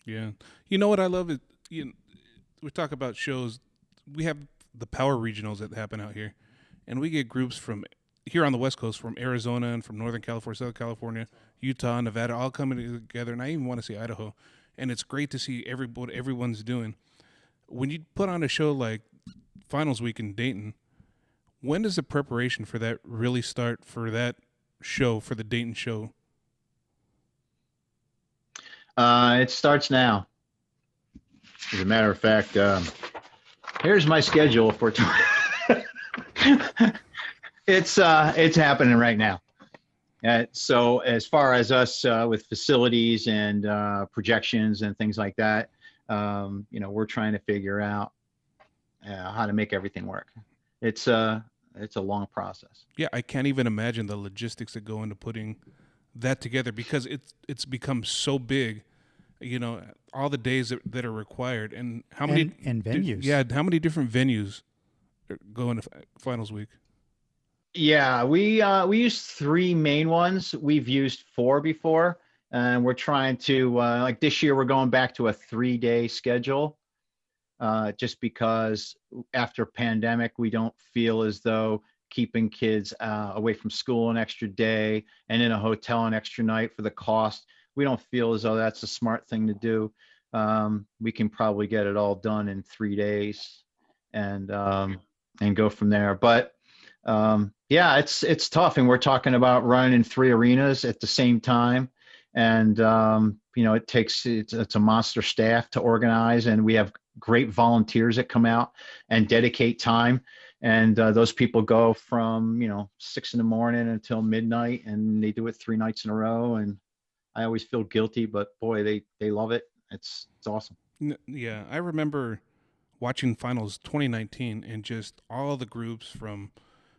Yeah. You know what I love is we talk about shows. We have the power regionals that happen out here, and we get groups from here on the West Coast, from Arizona and from Northern California, Southern California, Utah, Nevada, all coming together. And I even want to see Idaho, and it's great to see what everyone's doing. When you put on a show like Finals Week in Dayton, when does the preparation for that really start for that show, for the Dayton show? It starts now. As a matter of fact, here's my schedule for. It's happening right now. So as far as us with facilities and projections and things like that, we're trying to figure out how to make everything work. It's a long process. Yeah, I can't even imagine the logistics that go into putting that together because it's become so big. All the days that are required, and how many and venues. yeah, how many different venues go into finals week? Yeah, we use three main ones. We've used four before, and we're trying to like this year we're going back to a 3-day schedule. Just because after pandemic, we don't feel as though keeping kids away from school an extra day and in a hotel an extra night for the cost, we don't feel as though that's a smart thing to do. We can probably get it all done in 3 days and go from there. But yeah, it's tough, and we're talking about running in three arenas at the same time, and it's a monster staff to organize, and we have great volunteers that come out and dedicate time. And those people go from 6 a.m. until midnight, and they do it 3 nights in a row. And I always feel guilty, but boy, they love it. It's awesome. Yeah, I remember watching finals 2019, and just all the groups from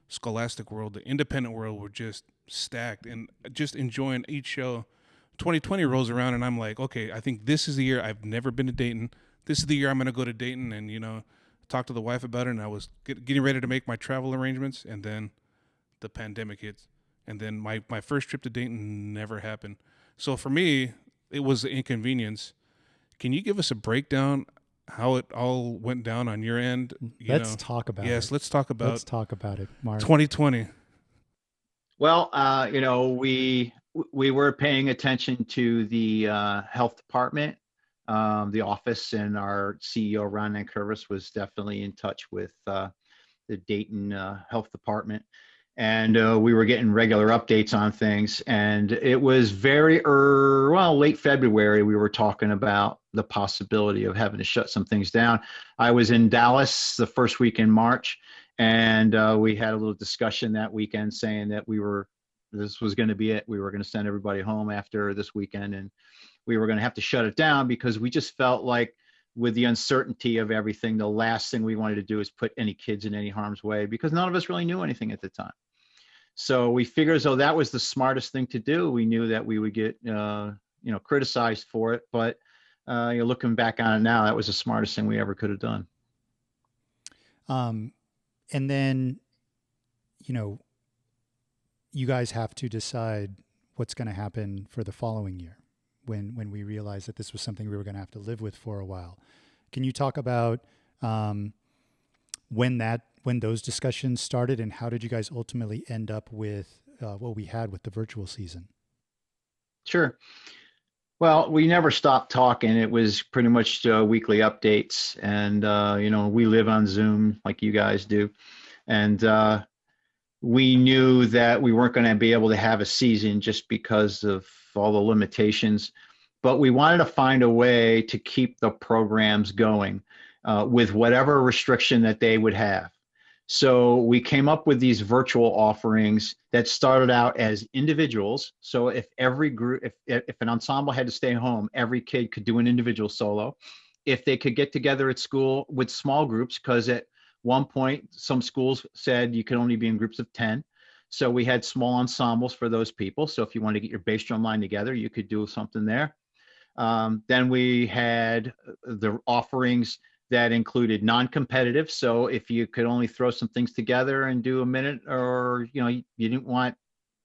Scholastic World, the independent world, were just stacked, and just enjoying each show. 2020 rolls around, and I'm like, okay, I think this is the year. I've never been to Dayton. This is the year I'm going to go to Dayton, and talk to the wife about it. And I was getting ready to make my travel arrangements, and then the pandemic hits, and then my first trip to Dayton never happened. So for me, it was an inconvenience. Can you give us a breakdown how it all went down on your end? Let's talk about Yes, it. let's talk about Let's talk about it, Mark. 2020. Well, we were paying attention to the health department, the office, and our CEO Ron Nankervis was definitely in touch with the Dayton health department, and we were getting regular updates on things. And it was late February, we were talking about the possibility of having to shut some things down. I was in Dallas the first week in March, and we had a little discussion that weekend saying that this was going to be it. We were going to send everybody home after this weekend, and we were going to have to shut it down because we just felt like, with the uncertainty of everything, the last thing we wanted to do is put any kids in any harm's way, because none of us really knew anything at the time. So we figured as though that was the smartest thing to do. We knew that we would get criticized for it, but looking back on it now, that was the smartest thing we ever could have done. And then, you guys have to decide what's going to happen for the following year when we realized that this was something we were going to have to live with for a while. Can you talk about when those discussions started, and how did you guys ultimately end up with what we had with the virtual season? Sure. Well, we never stopped talking. It was pretty much weekly updates, and we live on Zoom like you guys do, and we knew that we weren't going to be able to have a season just because of all the limitations, but we wanted to find a way to keep the programs going with whatever restriction that they would have. So we came up with these virtual offerings that started out as individuals. So if every group, if an ensemble had to stay home, every kid could do an individual solo. If they could get together at school with small groups, because at one point some schools said you could only be in groups of 10. So we had small ensembles for those people. So if you wanted to get your bass drum line together, you could do something there. Then we had the offerings that included non-competitive. So if you could only throw some things together and do a minute, or you didn't want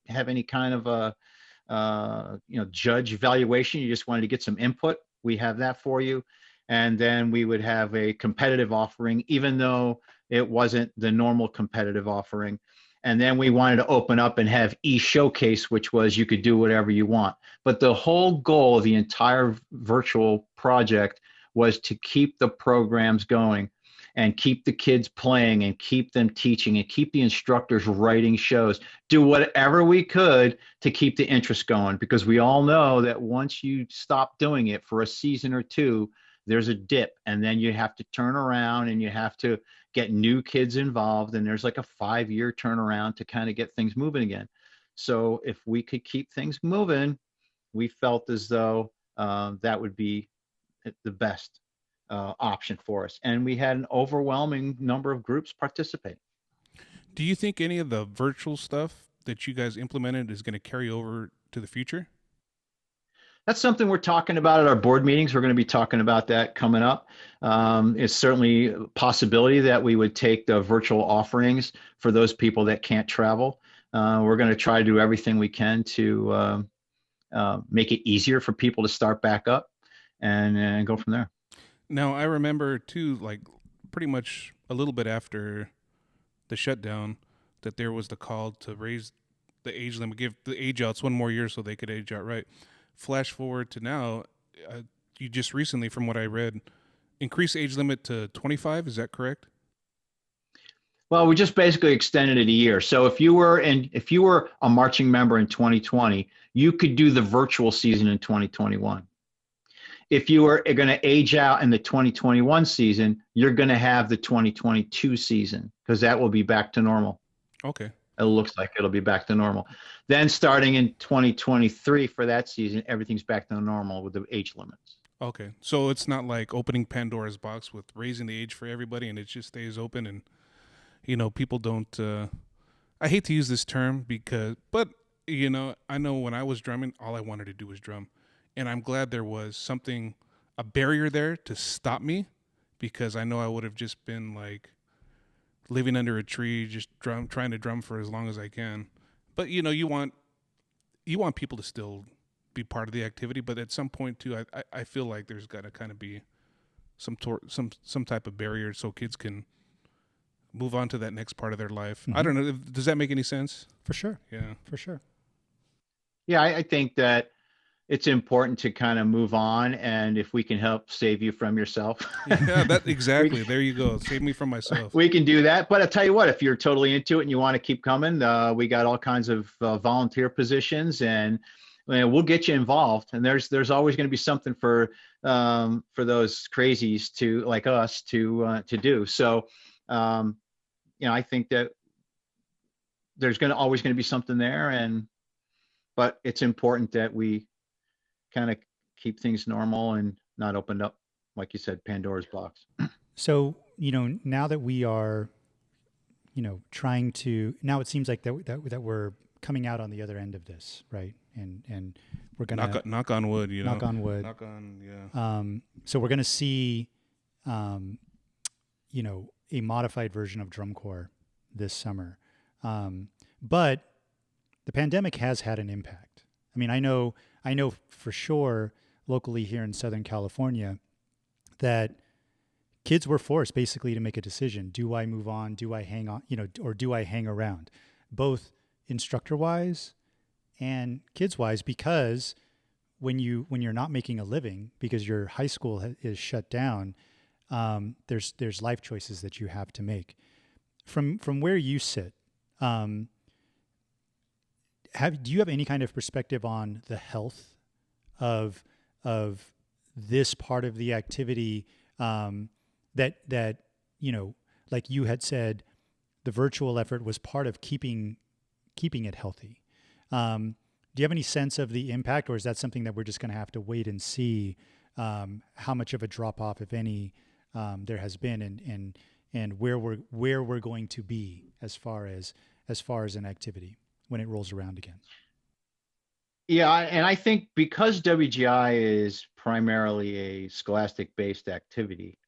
to have any kind of a judge evaluation, you just wanted to get some input, we have that for you. And then we would have a competitive offering, even though it wasn't the normal competitive offering. And then we wanted to open up and have e-showcase, which was you could do whatever you want. But the whole goal of the entire virtual project was to keep the programs going and keep the kids playing and keep them teaching and keep the instructors writing shows, do whatever we could to keep the interest going, because we all know that once you stop doing it for a season or two, there's a dip, and then you have to turn around and you have to get new kids involved, and there's like a 5-year turnaround to kind of get things moving again. So if we could keep things moving, we felt as though that would be the best option for us. And we had an overwhelming number of groups participate. Do you think any of the virtual stuff that you guys implemented is going to carry over to the future? That's something we're talking about at our board meetings. We're going to be talking about that coming up. It's certainly a possibility that we would take the virtual offerings for those people that can't travel. We're going to try to do everything we can to make it easier for people to start back up and go from there. Now, I remember too, like pretty much a little bit after the shutdown, that there was the call to raise the age limit, give the age outs one more year so they could age out right. Flash forward to now, you just recently, from what I read, increased age limit to 25. Is that correct? Well, we just basically extended it a year. So if you were a marching member in 2020, you could do the virtual season in 2021. If you were going to age out in the 2021 season, you're going to have the 2022 season, because that will be back to normal. Okay. It looks like it'll be back to normal. Then starting in 2023 for that season, everything's back to normal with the age limits. Okay. So it's not like opening Pandora's box with raising the age for everybody and it just stays open, and, people don't, I hate to use this term but I know when I was drumming, all I wanted to do was drum. And I'm glad there was a barrier there to stop me, because I know I would have just been like living under a tree, just trying to drum for as long as I can. But you want people to still be part of the activity, but at some point too, I feel like there's got to kind of be some type of barrier so kids can move on to that next part of their life. Mm-hmm. I don't know. Does that make any sense? For sure. Yeah. For sure. Yeah, I think that it's important to kind of move on, and if we can help save you from yourself. Yeah, that exactly. There you go. Save me from myself. We can do that. But I'll tell you what, if you're totally into it and you want to keep coming, we got all kinds of volunteer positions, and we'll get you involved. And there's always going to be something for those crazies like us to do. So, I think that there's always going to be something there, but it's important that we kind of keep things normal and not open up, like you said, Pandora's box. So, now that we are, trying to, now it seems like that we're coming out on the other end of this, right? And we're going to knock on wood, knock on wood. Yeah. So we're going to see, a modified version of drum corps this summer. But the pandemic has had an impact. I mean, I know for sure locally here in Southern California that kids were forced basically to make a decision. Do I move on? Do I hang on, or do I hang around? Both instructor wise and kids wise, because when you're not making a living because your high school is shut down, there's life choices that you have to make. From where you sit, do you have any kind of perspective on the health of this part of the activity, that like you had said, the virtual effort was part of keeping it healthy. Do you have any sense of the impact, or is that something that we're just going to have to wait and see how much of a drop off, if any, there has been, and where we're going to be as far as an activity when it rolls around again? Yeah, and I think because WGI is primarily a scholastic-based activity,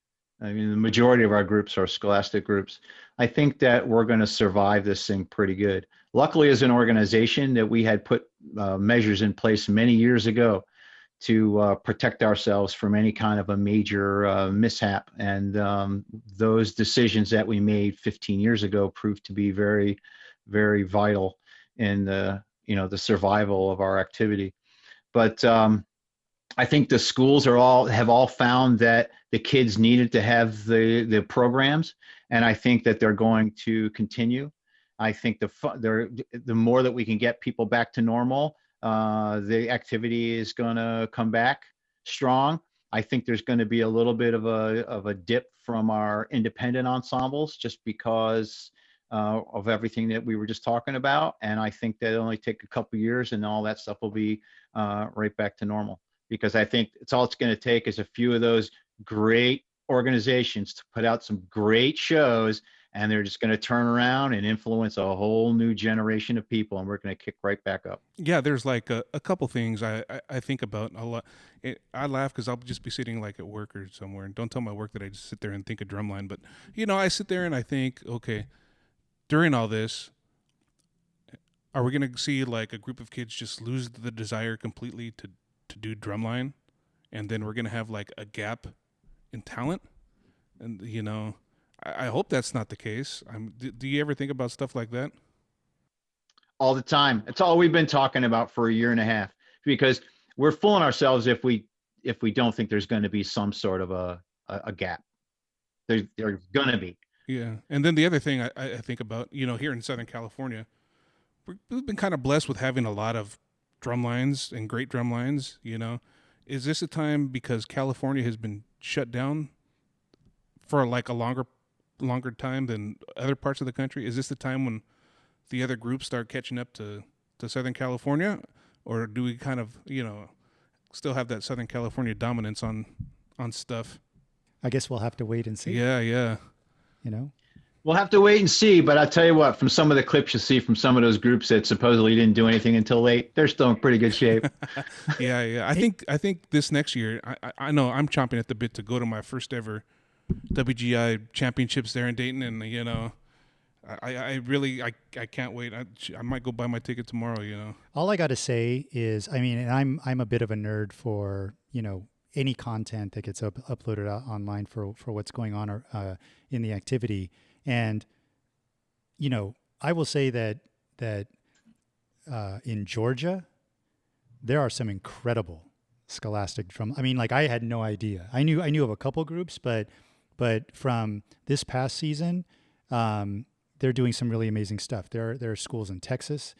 I mean, the majority of our groups are scholastic groups, I think that we're going to survive this thing pretty good. Luckily, as an organization, that we had put measures in place many years ago to protect ourselves from any kind of a major mishap. And those decisions that we made 15 years ago proved to be very, very vital in the survival of our activity. But I think the schools have all found that the kids needed to have the programs, and I think that they're going to continue. I think the more that we can get people back to normal, the activity is going to come back strong. I think there's going to be a little bit of a dip from our independent ensembles just because of everything that we were just talking about, and I think that it'll only take a couple of years, and all that stuff will be right back to normal. Because I think it's going to take is a few of those great organizations to put out some great shows, and they're just going to turn around and influence a whole new generation of people, and we're going to kick right back up. Yeah, there's like a couple things I think about a lot. I laugh because I'll just be sitting like at work or somewhere, and don't tell my work that I just sit there and think of drumline, but I sit there and I think, okay, during all this, are we going to see like a group of kids just lose the desire completely to do drumline, and then we're gonna have like a gap in talent? And I hope that's not the case. Do you ever think about stuff like that? All the time. It's all we've been talking about for a year and a half, because we're fooling ourselves if we don't think there's going to be some sort of a gap. There's going to be. Yeah. And then the other thing I think about, here in Southern California, we've been kind of blessed with having a lot of drum lines and great drum lines. Is this a time, because California has been shut down for like a longer time than other parts of the country? Is this the time when the other groups start catching up to Southern California, or do we kind of still have that Southern California dominance on stuff? I guess we'll have to wait and see. Yeah. We'll have to wait and see, but I'll tell you what, from some of the clips you see from some of those groups that supposedly didn't do anything until late, they're still in pretty good shape. Yeah. I think this next year, I know I'm chomping at the bit to go to my first ever WGI championships there in Dayton, and I really can't wait. I might go buy my ticket tomorrow. All I got to say is, and I'm a bit of a nerd for any content that gets uploaded online for what's going on in the activity. And, I will say that in Georgia, there are some incredible scholastic drum. I had no idea. I knew of a couple groups, but from this past season, they're doing some really amazing stuff. There are schools in Texas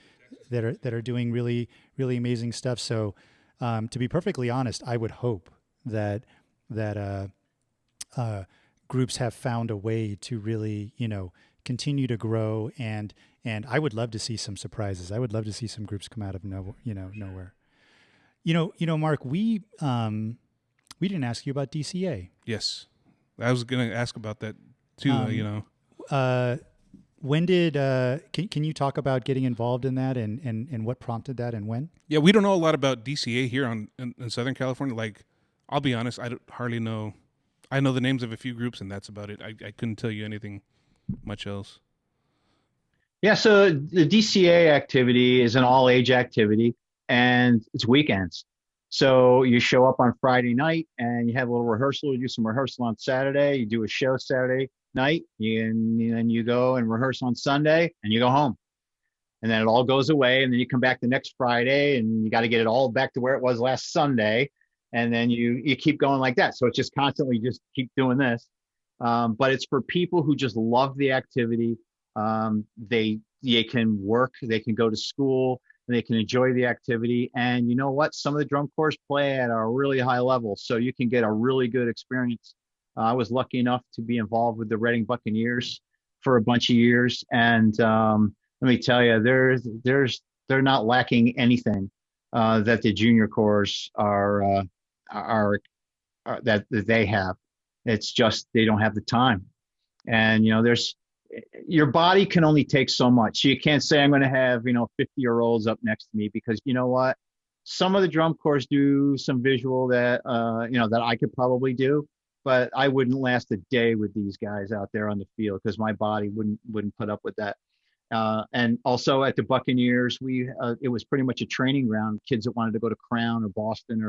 that are doing really, really amazing stuff. So, to be perfectly honest, I would hope that groups have found a way to really, continue to grow, and I would love to see some surprises. I would love to see some groups come out of nowhere. Mark, we didn't ask you about DCA. Yes, I was going to ask about that too. When did can you talk about getting involved in that, and what prompted that, and when? Yeah, we don't know a lot about DCA here in Southern California. Like, I'll be honest, I don't hardly know. I know the names of a few groups, and that's about it. I couldn't tell you anything much else. Yeah, so the DCA activity is an all-age activity, and it's weekends. So you show up on Friday night, and you have a little rehearsal. You do some rehearsal on Saturday. You do a show Saturday night, and then you go and rehearse on Sunday, and you go home. And then it all goes away, and then you come back the next Friday, and you got to get it all back to where it was last Sunday. And then you keep going like that. So it's just constantly just keep doing this. But it's for people who just love the activity. They can work, they can go to school, they can enjoy the activity. And you know what? Some of the drum corps play at a really high level, so you can get a really good experience. I was lucky enough to be involved with the Reading Buccaneers for a bunch of years. And let me tell you, they're not lacking anything that the junior corps are that they have. It's just they don't have the time, and your body can only take so much. So you can't say I'm going to have 50-year-olds up next to me, because you know what, some of the drum corps do some visual that that I could probably do, but I wouldn't last a day with these guys out there on the field, because my body wouldn't put up with that. And also at the Buccaneers, it was pretty much a training ground. Kids that wanted to go to Crown or Boston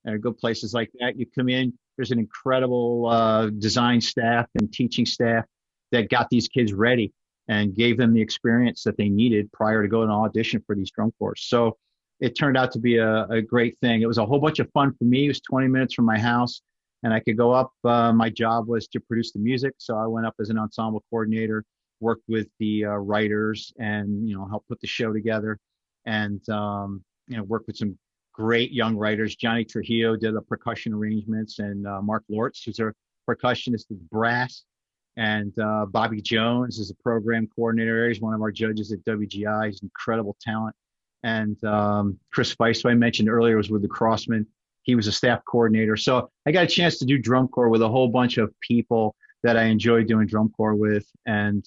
or go places like that. You come in, there's an incredible design staff and teaching staff that got these kids ready and gave them the experience that they needed prior to going to audition for these drum corps. So it turned out to be a great thing. It was a whole bunch of fun for me. It was 20 minutes from my house, and I could go up. My job was to produce the music, so I went up as an ensemble coordinator, worked with the writers, and helped put the show together, and worked with some great young writers. Johnny Trujillo did the percussion arrangements, and Mark Lortz, who's a percussionist with brass, and Bobby Jones is a program coordinator. He's one of our judges at WGI. He's incredible talent. And Chris Feist, who I mentioned earlier, was with the Crossmen. He was a staff coordinator. So I got a chance to do drum corps with a whole bunch of people that I enjoyed doing drum corps with, and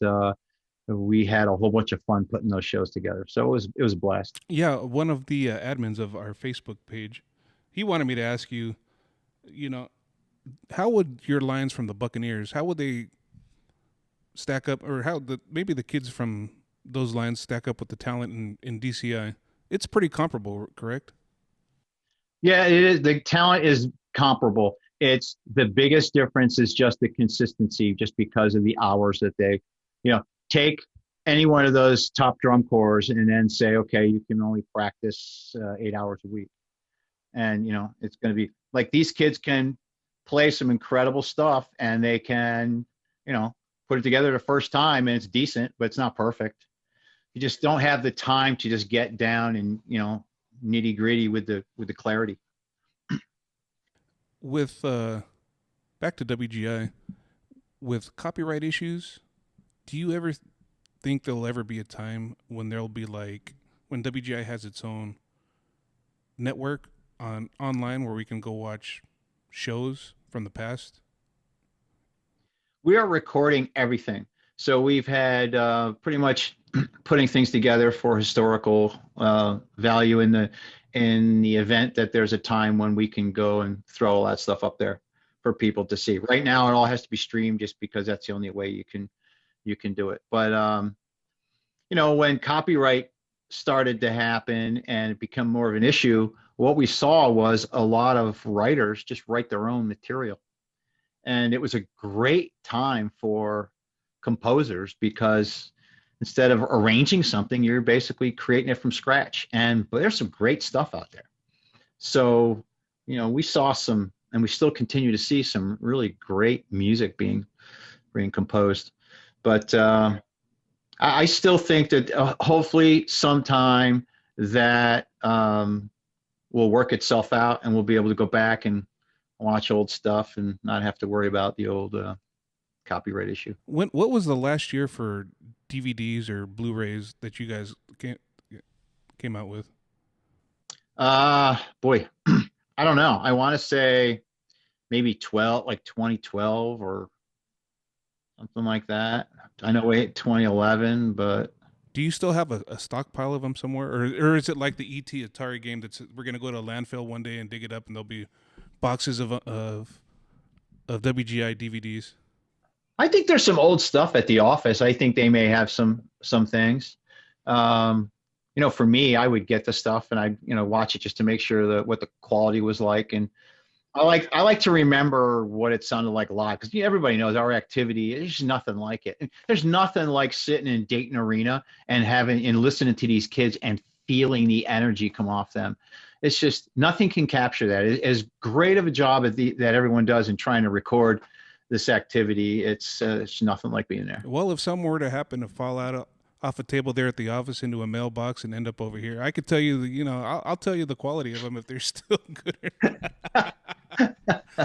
we had a whole bunch of fun putting those shows together. So it was a blast. Yeah, one of the admins of our Facebook page, he wanted me to ask you, how would your lines from the Buccaneers, how would they stack up, or maybe the kids from those lines stack up with the talent in DCI? It's pretty comparable, correct? Yeah, it is. The talent is comparable. It's the biggest difference is just the consistency, just because of the hours that they, take any one of those top drum corps and then say, okay, you can only practice 8 hours a week. And, it's going to be like these kids can play some incredible stuff, and they can, put it together the first time, and it's decent, but it's not perfect. You just don't have the time to just get down and, nitty gritty with the clarity. With back to WGI, with copyright issues, do you ever think there'll ever be a time when there'll be when WGI has its own network online where we can go watch shows from the past? We are recording everything. So we've had pretty much putting things together for historical value in the event that there's a time when we can go and throw all that stuff up there for people to see. Right now, it all has to be streamed just because that's the only way you can do it. But when copyright started to happen and it became more of an issue, what we saw was a lot of writers just write their own material. And it was a great time for composers because instead of arranging something, you're basically creating it from scratch. But there's some great stuff out there. So, we saw some, and we still continue to see some really great music being composed. But I still think that hopefully sometime that will work itself out, and we'll be able to go back and watch old stuff and not have to worry about the old copyright issue. What was the last year for DVDs or Blu-rays that you guys came out with? Boy, I don't know. I want to say maybe 2012 or something like that. I know 2011, but do you still have a stockpile of them somewhere, or is it like the ET Atari game we're gonna go to a landfill one day and dig it up and there'll be boxes of WGI DVDs? I think there's some old stuff at the office. I think they may have some things. For me, I would get the stuff and I watch it just to make sure that what the quality was like. And I like to remember what it sounded like live, because everybody knows our activity. There's just nothing like it. There's nothing like sitting in Dayton Arena and listening to these kids and feeling the energy come off them. It's just nothing can capture that. As great of a job that everyone does in trying to record this activity, it's nothing like being there. Well, if something were to happen to fall out off a table there at the office into a mailbox and end up over here, I could tell you, I'll tell you the quality of them if they're still good.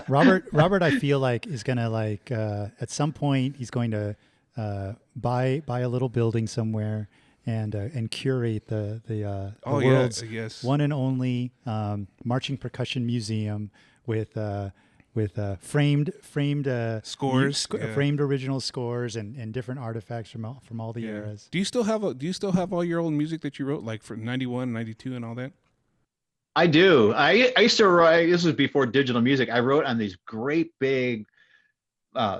Robert, I feel like is gonna at some point he's going to buy a little building somewhere and curate the world's one and only marching percussion museum with framed scores, framed original scores and different artifacts from all the eras. Do you still have all your old music that you wrote, like for 91, 92 and all that? I do. I used to write, this was before digital music. I wrote on these great big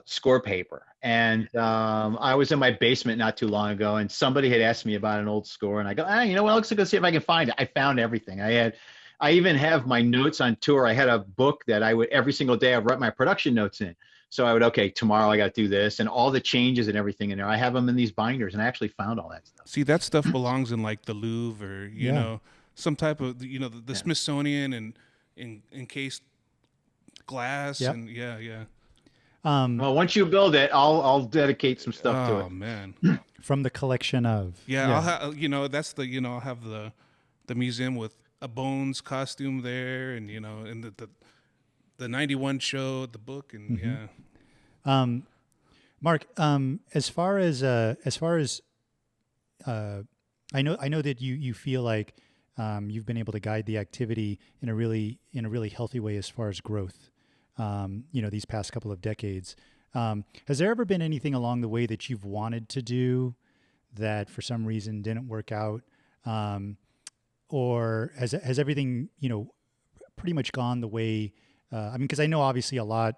score paper. And I was in my basement not too long ago, and somebody had asked me about an old score, and I go, you know what? Let's go see if I can find it. I found everything. I even have my notes on tour. I had a book that I would every single day I write my production notes in. So I would, okay, tomorrow I got to do this, and all the changes and everything in there. I have them in these binders, and I actually found all that stuff. See, that stuff belongs in like the Louvre or Yeah. some type of the Smithsonian and in encased glass Yep. and yeah. Well, once you build it, I'll dedicate some stuff to Oh it. man, From the collection of. yeah. I'll have that's the I'll have the museum with a Bones costume there, and and the '91 show, the book, and yeah. Mark, as far as I know that you feel like you've been able to guide the activity in a really healthy way as far as growth. These past couple of decades. Has there ever been anything along the way that you've wanted to do that for some reason didn't work out, or has everything pretty much gone the way? I mean, because I know obviously a lot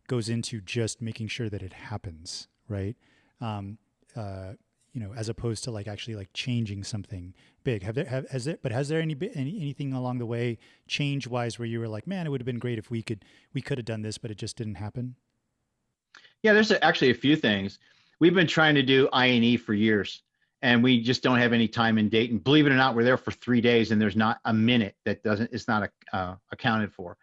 goes into just making sure that it happens, right? As opposed to like actually like changing something big. Has there anything along the way change wise where you were like, man, it would have been great if we could have done this, but it just didn't happen? Yeah, there's actually a few things. We've been trying to do I&E for years, and we just don't have any time in Dayton. Believe it or not, we're there for 3 days, and there's not a minute it's not accounted for.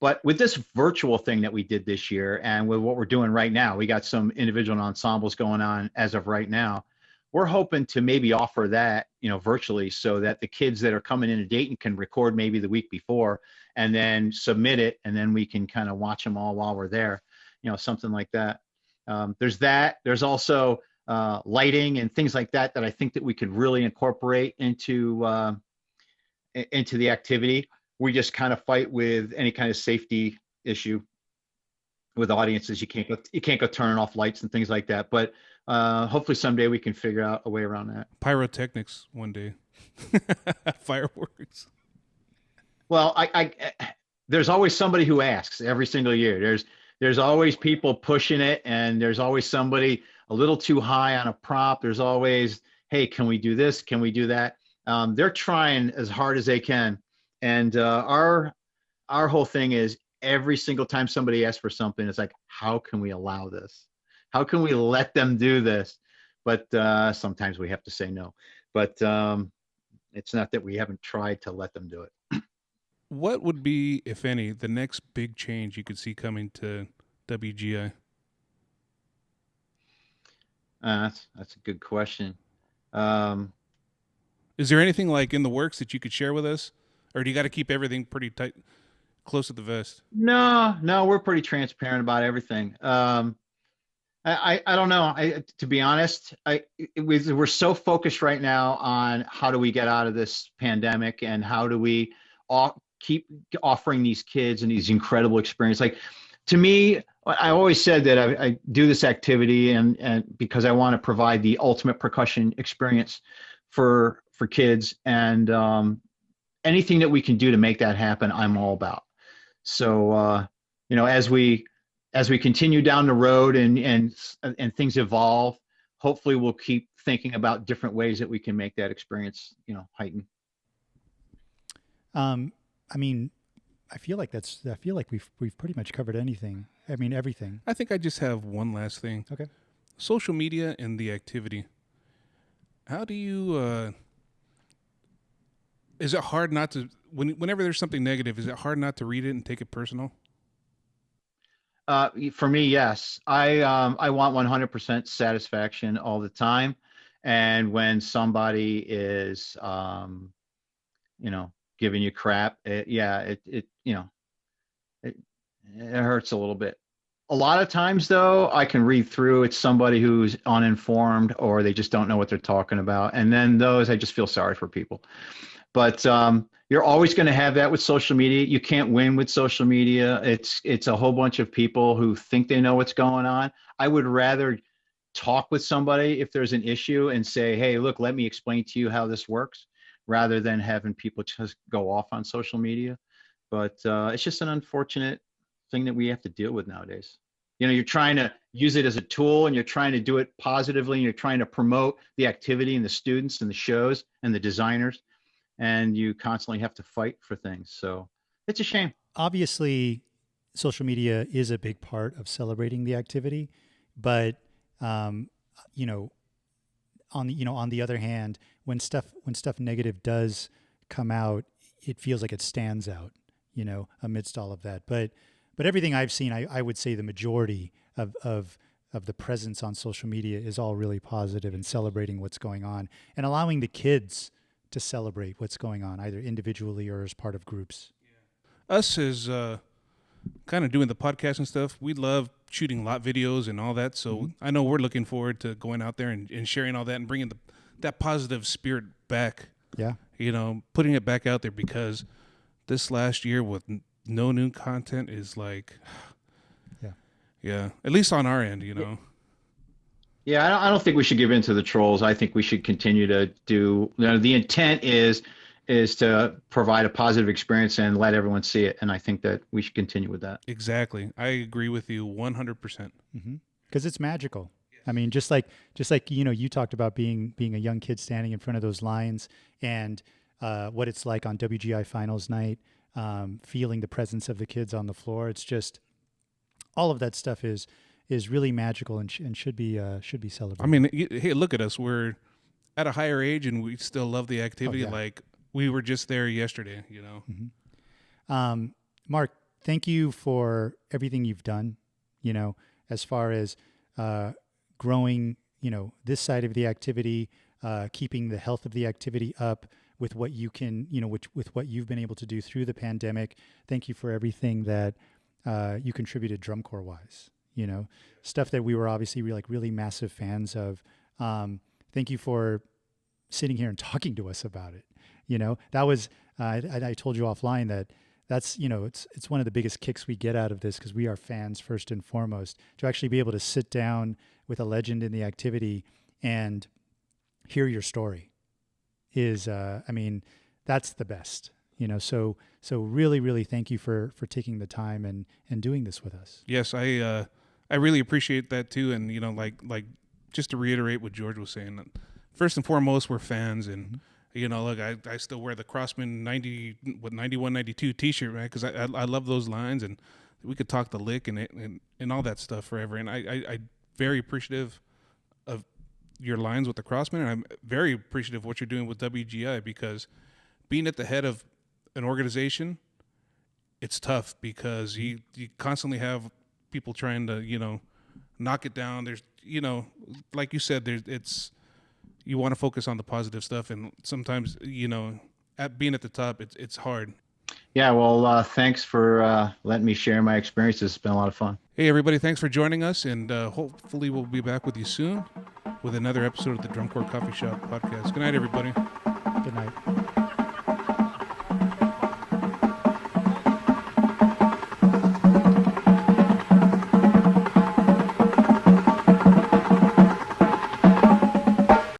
But with this virtual thing that we did this year, and with what we're doing right now, we got some individual ensembles going on as of right now. We're hoping to maybe offer that, virtually, so that the kids that are coming into Dayton can record maybe the week before and then submit it, and then we can kind of watch them all while we're there, something like that. There's that. There's also lighting and things like that I think that we could really incorporate into the activity. We just kind of fight with any kind of safety issue with audiences. You can't go turning off lights and things like that. But hopefully someday we can figure out a way around that. Pyrotechnics one day. Fireworks. Well, there's always somebody who asks every single year. There's always people pushing it, and there's always somebody a little too high on a prop. There's always, hey, can we do this? Can we do that? They're trying as hard as they can. And our whole thing is every single time somebody asks for something, it's like, how can we allow this? How can we let them do this? But sometimes we have to say no. But it's not that we haven't tried to let them do it. What would be, if any, the next big change you could see coming to WGI? That's a good question. Is there anything like in the works that you could share with us? Or do you got to keep everything pretty tight, close to the vest? No, we're pretty transparent about everything. I don't know. To be honest, we're so focused right now on how do we get out of this pandemic, and how do we keep offering these kids and these incredible experiences. Like, to me, I always said that I do this activity and because I want to provide the ultimate percussion experience for kids, and anything that we can do to make that happen, I'm all about. So, as we continue down the road and things evolve, hopefully we'll keep thinking about different ways that we can make that experience, heighten. I mean, I feel like we've pretty much covered anything. I mean, everything. I think I just have one last thing. Okay. Social media and the activity. How do you? Is it hard not to whenever there's something negative? Is it hard not to read it and take it personal? For me, yes. I want 100% satisfaction all the time, and when somebody is, giving you crap, it hurts a little bit. A lot of times, though, I can read through. It's somebody who's uninformed, or they just don't know what they're talking about, and then those, I just feel sorry for people. But you're always going to have that with social media. You can't win with social media. It's a whole bunch of people who think they know what's going on. I would rather talk with somebody if there's an issue and say, hey, look, let me explain to you how this works, rather than having people just go off on social media. But it's just an unfortunate thing that we have to deal with nowadays. You're trying to use it as a tool, and you're trying to do it positively, and you're trying to promote the activity and the students and the shows and the designers, and you constantly have to fight for things. So it's a shame. Obviously, social media is a big part of celebrating the activity, but um, you know, on the other hand, when stuff negative does come out, it feels like it stands out, amidst all of that. But everything I've seen, I would say the majority of the presence on social media is all really positive and celebrating what's going on and allowing the kids to celebrate what's going on, either individually or as part of groups. Us as kind of doing the podcast and stuff, we love shooting lot videos and all that. So I know we're looking forward to going out there and sharing all that and bringing that positive spirit back. Yeah. Putting it back out there, because this last year with no new content is like, yeah, at least on our end, Yeah, I don't think we should give in to the trolls. I think we should continue to do. The intent is to provide a positive experience and let everyone see it, and I think that we should continue with that. Exactly, I agree with you 100%. Because it's magical. I mean, just like you talked about being a young kid standing in front of those lines, and what it's like on WGI Finals night, feeling the presence of the kids on the floor. It's just all of that stuff is really magical and should be celebrated. I mean, hey, look at us. We're at a higher age and we still love the activity. Oh, yeah. Like we were just there yesterday, Mark, thank you for everything you've done, as far as growing, this side of the activity, keeping the health of the activity up with what you can, with what you've been able to do through the pandemic. Thank you for everything that you contributed drum corps wise, stuff that we were obviously really massive fans of. Thank you for sitting here and talking to us about it. That was, I told you offline that's, it's one of the biggest kicks we get out of this, because we are fans first and foremost. To actually be able to sit down with a legend in the activity and hear your story is, that's the best. So really thank you for taking the time and doing this with us. Yes, I really appreciate that too. And like just to reiterate what George was saying, first and foremost, we're fans, and look, I still wear the Crossman 91, 92 T-shirt, man, because I love those lines, and we could talk the lick and all that stuff forever. And I very appreciative of your lines with the Crossman, and I'm very appreciative of what you're doing with WGI, because being at the head of an organization, it's tough, because you constantly have people trying to knock it down. There's like you said, you want to focus on the positive stuff, and sometimes at being at the top, it's hard. Yeah, well, thanks for letting me share my experiences. It's been a lot of fun. Hey everybody, thanks for joining us, and hopefully we'll be back with you soon with another episode of the Drum Corps Coffee Shop podcast. Good night, everybody. Good night.